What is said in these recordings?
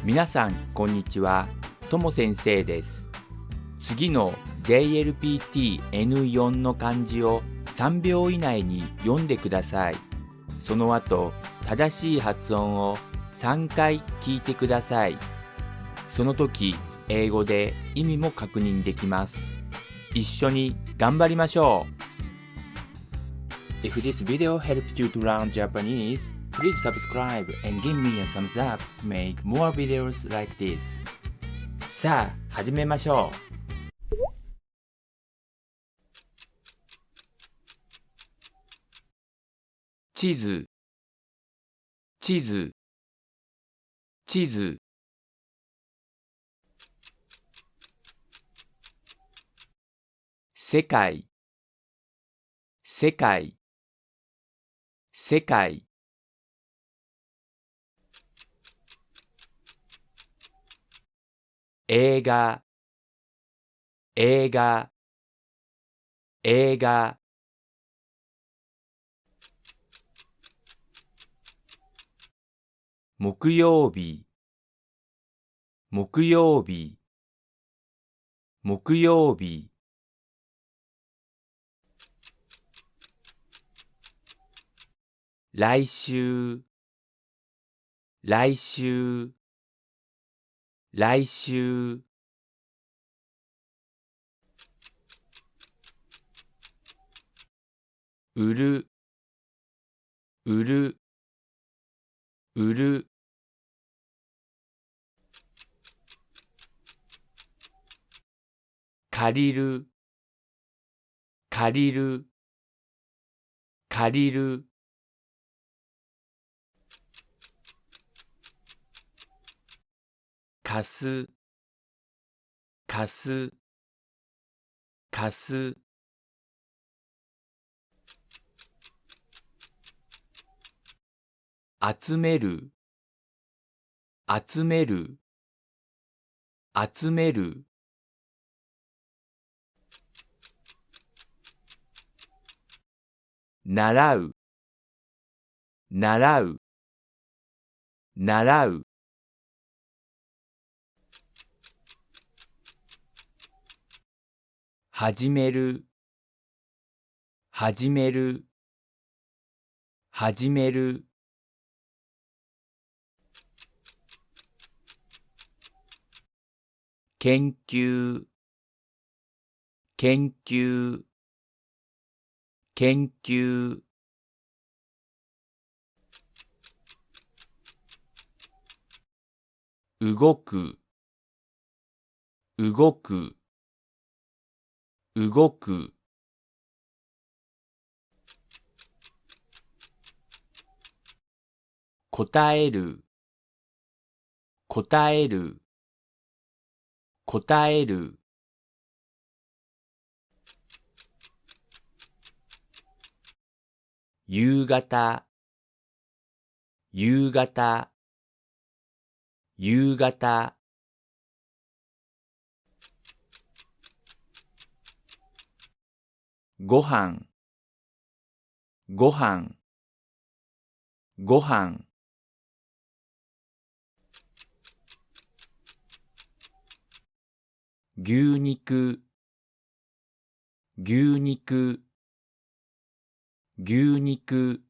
皆さんこんにちは、とも先生です。次の JLPT-N4 の漢字を3秒以内に読んでください。その後、正しい発音を3回聞いてください。その時、英語で意味も確認できます。一緒に頑張りましょう。If this video helped you to learn Japanese, please subscribe and give me a thumbs up to make more videos like this. さあ、始めましょう。地図、地図、地図。世界、世界、世界。映画、映画、映画。木曜日、木曜日、木曜日。来週、来週、来週。売る、売る、売る。借りる、借りる、借りる。貸す、貸す、貸す。集める、集める、集める。習う、習う、習う。始める、始める、始める。研究、研究、研究。動く、動く、動く。答える、答える、答える。夕方、夕方、夕方。ご飯、ご飯、ご飯。牛肉、牛肉、牛肉。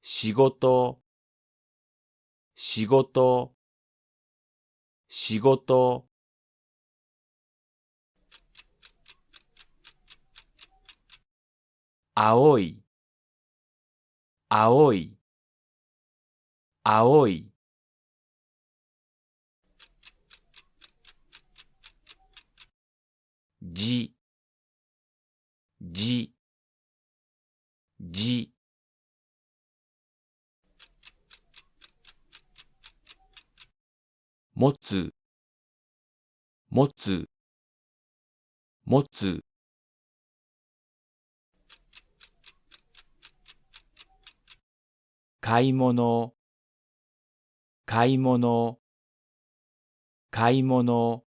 仕事、仕事、仕事。青い、青い、青い。じ、じ、じ。持つ、持つ、持つ。買い物、買い物、買い物。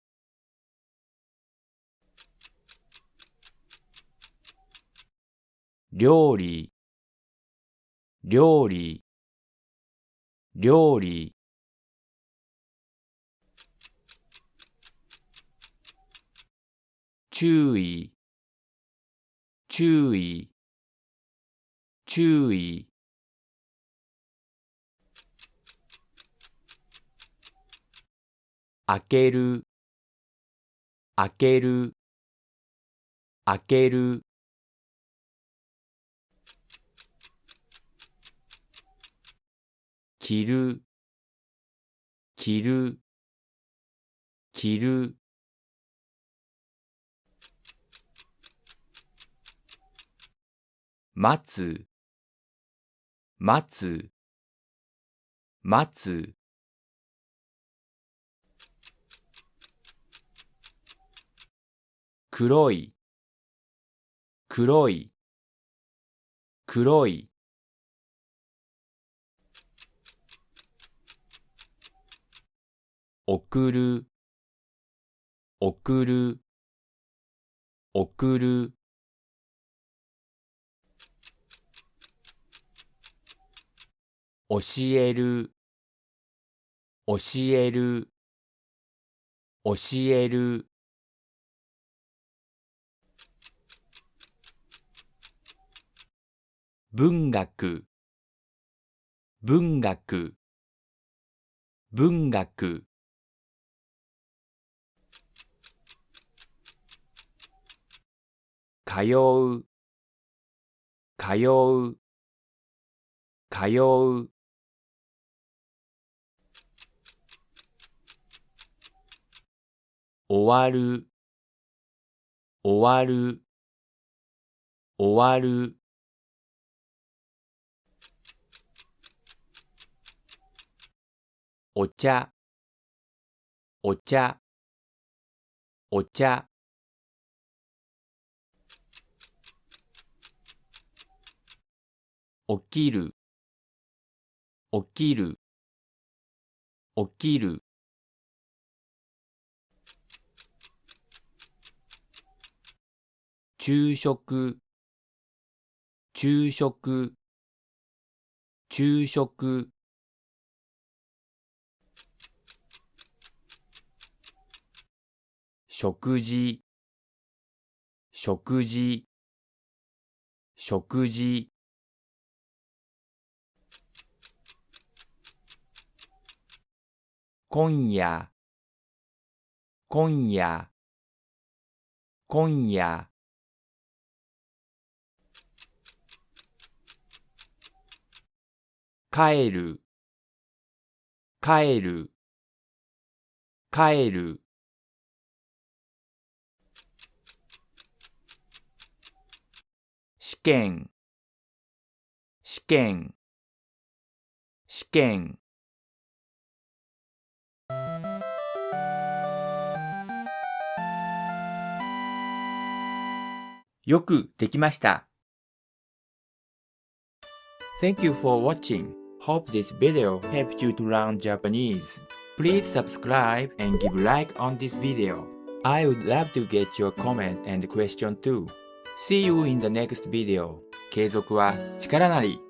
料理、料理、料理。注意、注意、注意。開ける、開ける、開ける。着る、着る、着る。待つ、待つ、待つ。黒い、黒い、黒い。送る、送る、送る。教える、教える、教える。文学、文学、文学。通う、通う、通う。終わる、終わる、終わる。お茶、お茶、お茶。起きる、起きる、起きる。昼食、昼食、昼食。食事、食事、食事。今夜、今夜、今夜。帰る、帰る、帰る。試験、試験、試験。よくできました。Thank you for watching. Hope this video helped you to learn Japanese. Please subscribe and give like on this video. I would love to get your comment and question too. See you in the next video. 継続は力なり。